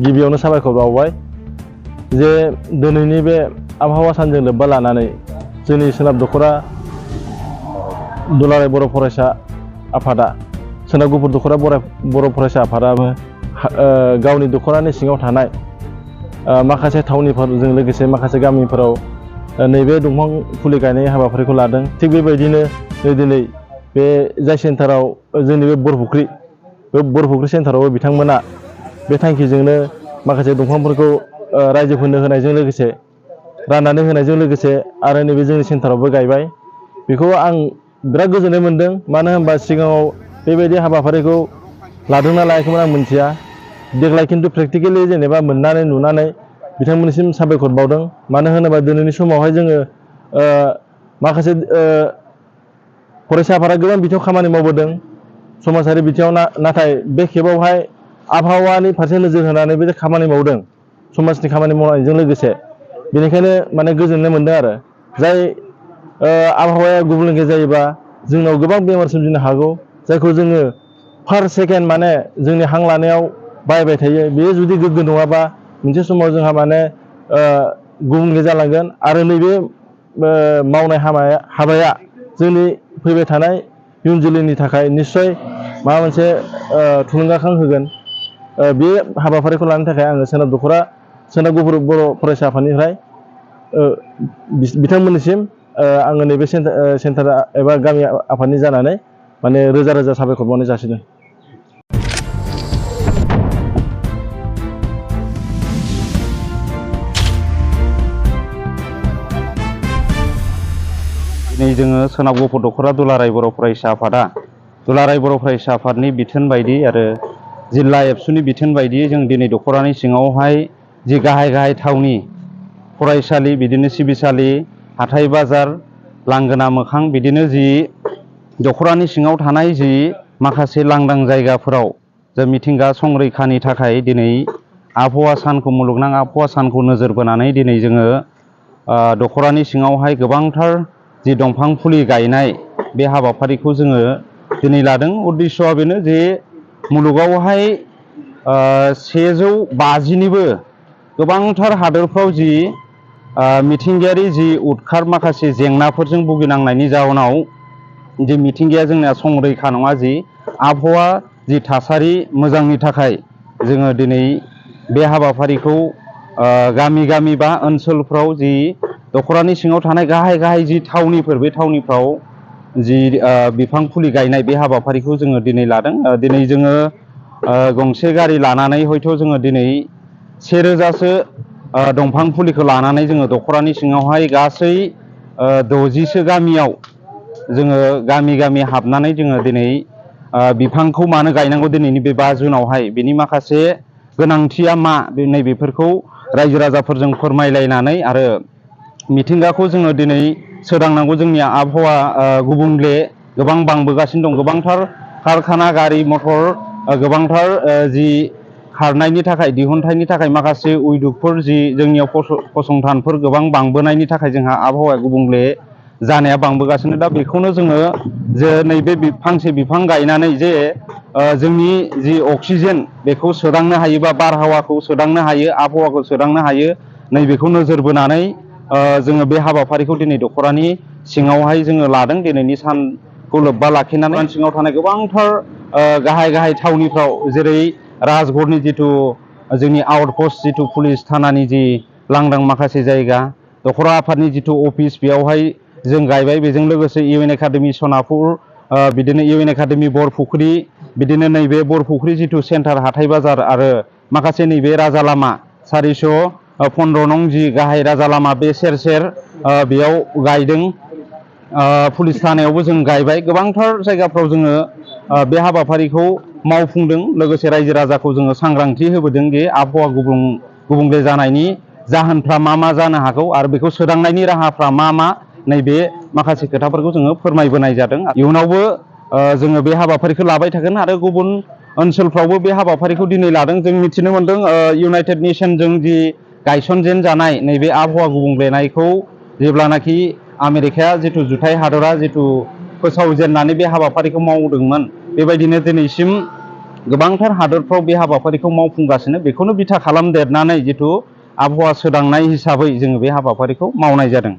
गिबियावनो साबायखर बावबाय जे दिनैनि बे आबहावा सानजों लोब्बा लानानै जोंनि सोनाब दख'रा दुलाराय बर' फरायसा आफादा सोनाब गुफुर दख'रा बर' फरायसा आफादाबो गावनि दख'रानि सिङाव थानाय माखासे थावनिफोरजों लोगोसे माखासे गामिफोराव नैबे दंफां फुलि गायनाय हाबाफारिखौ लादों। थिग बेबायदिनो दिनै बे जाय सेन्टाराव जोंनि बे बरफुख्रि सेन्टारावबो बिथांमोना बे थांखिजोंनो माखासे दंफांफोरखौ रायजोफोरनो होनायजों लोगोसे राननानै होनायजों लोगोसे आरो नैबे जोंनि सेन्टारावबो गायबाय। बेखौ आं बिराद गोजोननाय मोनदों। मानो होनबा सिगाङाव बेबायदि हाबाफारिखौ लादोंना लायाखैमोन आं मिथिया। देग्लाय खिन्थु प्रेक्टिकेलि जेनेबा मोननानै नुनानै बिथांमोननिसिम साबायखर बावदों। मानो होनोबा दिनैनि समावहाय जोङो माखासे फरायसा आफादा गोबां बिथिङाव खामानि मावबोदों समाजारि बिथिङाव, नाथाय बे खेबावहाय आबहावानि फारसे नोजोर होनानै बे खामानि मावदों समाजनि खामानि मावनायजों लोगोसे। बेनिखायनो माने गोजोननाय मोनदों आरो जाय आबहावाया गुबुंले जायोबा जोंनाव गोबां बेमार सोमजिनो हागौ, जायखौ जोङो पार सेकेन्ड माने जोंनि हां लानायाव बाहायबाय थायो। बेयो जुदि गोग्गो नङाबा मोनसे समाव जोंहा माने गुबुंले जालांगोन आरो नैबे मावनाय हाबाया जोंनि फैबाय थानाय इयुन जोलैनि थाखाय निस्सय माबा मोनसे थुलुंगाखां होगोन। बे हाबाफारिखौ लानो थाखाय आङो सोनाब गुफुर बर' फरायसा आफादनिफ्राय बिथांमोननिसिम आङो नैबे सेन्टार एबा गामि आफादनि जानानै माने रोजा रोजा साबायखर बावनाय जासिदों। दिनै जोङो सोनाब गुफुर दख'रा दुलाराय बर' फरायसा आफादा दुलाराय बर' फरायसा आफादनि बिथोन बायदि आरो जिल्ला एबसुनि बिथोन बायदियै जों दिनै दख'रानि सिङावहाय जि गाहाय गाहाय थावनि फरायसालि, बिदिनो सिबिसालि, हाथाइ बाजार, लांगोना मोखां, बिदिनो जि दख'रानि सिङाव थानाय जि माखासे लांदां जायगाफोराव जों मिथिंगा संरैखानि थाखाय दिनै आबहावा सानखौ, मुलुगनां आबहावा सानखौ नोजोर बोनानै दिनै जोङो दख'रानि सिङावहाय गोबांथार जि दंफां फुलि गायनाय बे हाबाफारिखौ जोङो दिनै लादों। उद्देस्यआ बेनो जे मुलुगावहाय 150निबो गोबांथार हादोरफ्राव जि मिथिंगायारि जि उदखार माखासे जेंनाफोरजों भुगिनांनायनि जाउनाव जि मिथिंगाया जोंना संरैखा नङा, जि आबहावा जि थासारि मोजांनि थाखाय जोङो दिनै बे हाबाफारिखौ गामि गामि बा ओनसोलफ्राव जि दख'रानि सिङाव थानाय गाहाय गाहाय जि थावनिफोर, बे थावनिफ्राव जि बिफां फुलि गायनाय बे हाबाफारिखौ जोङो दिनै लादों। दिनै जोङो गंसे गारि लानानै हयथ' जोङो दिनै 1000सो दंफां फुलिखौ लानानै जोङो दख'रानि सिङावहाय गासै 60सो गामियाव जोङो गामि गामि हाबनानै जोङो दिनै बिफांखौ मानो गायनांगौ दिनैनि बे 5 जुनावहाय बेनि माखासे गोनांथिया मा नैबेफोरखौ रायजो राजाफोरजों फोरमायलायनानै आरो मिथिंगाखौ जोङो दिनै सोदांनांगौ। जोंनि आबहावा गुबुंले गोबां बांबोगासिनो दं। गोबांथार कारखाना, गारि मथर, गोबांथार जि खारनायनि थाखाय, दिहुनथायनि थाखाय माखासे उद्यगफोर जि जोंनियाव फसंथानफोर गोबां बांबोनायनि थाखाय जोंहा आबहावाया गुबुंले जानाया बांबोगासिनो। दा बेखौनो जोङो जे नैबे फांसे बिफां गायनानै जे जोंनि जि अक्सिजेन बेखौ सोदांनो हायो बा बारहावाखौ सोदांनो हायो, आबहावाखौ सोदांनो हायो, नैबेखौ नोजोर बोनानै जोङो बे हाबाफारिखौ दिनै दख'रानि सिङावहाय जोङो लादों। दिनैनि सानखौ लोब्बा लाखिनानै सिङाव थानाय गोबांथार गाहाय गाहाय थावनिफ्राव, जेरै राजगड़नि जिथु जोंनि आउटपस्ट जिथु पुलिस थानानि जि लांदां माखासे जायगा, दख'रा आफादनि जिथु अफिस, बेयावहाय जों गायबाय। बेजों लोगोसे इउएन एकाडेमि सनापुर, बिदिनो इउएन एकाडेमि बरफुख्रि, बिदिनो नैबे बरफुख्रि जिथु सेन्टार हाथाइ बाजार आरो माखासे नैबे राजा लामा 415 नं जि गाहाय राजा लामा बे सेर सेर बेयाव गायदों। पुलिस थानायावबो जों गायबाय। गोबांथार जायगाफ्राव जोङो बे हाबाफारिखौ मावफुंदों। लोगोसे रायजो राजाखौ जोङो सांग्रांथि होबोदों जे आबहावा गुबुंले जानायनि जाहोनफ्रा मा मा जानो हागौ आरो बेखौ सोदांनायनि राहाफ्रा मा मा, नैबे माखासे खोथाफोरखौ जोङो फोरमायबोनाय जादों। इयुनावबो जोङो बे हाबाफारिखौ लाबाय थागोन आरो गुबुन ओनसोलफ्रावबो बे हाबाफारिखौ दिनै लादों। जों मिथिनो मोन्दों इउनाइटेड नेसनजों जि गायसनजेन जानाय नैबे आबहावा गुबुंलेनायखौ जेब्लानाखि आमेरिकाया जिथु जुथाइ हादरा जिथु फोसावजेननानै बे हाबाफारिखौ मावदोंमोन, बेबायदिनो दिनैसिम गोबांथार हादोरफ्राव बे हाबाफारिखौ मावफुंगासिनो, बेखौनो बिथा खालामदेरनानै जिथु आबहावा सोदांनाय हिसाबै जोङो बे हाबाफारिखौ मावनाय जादों।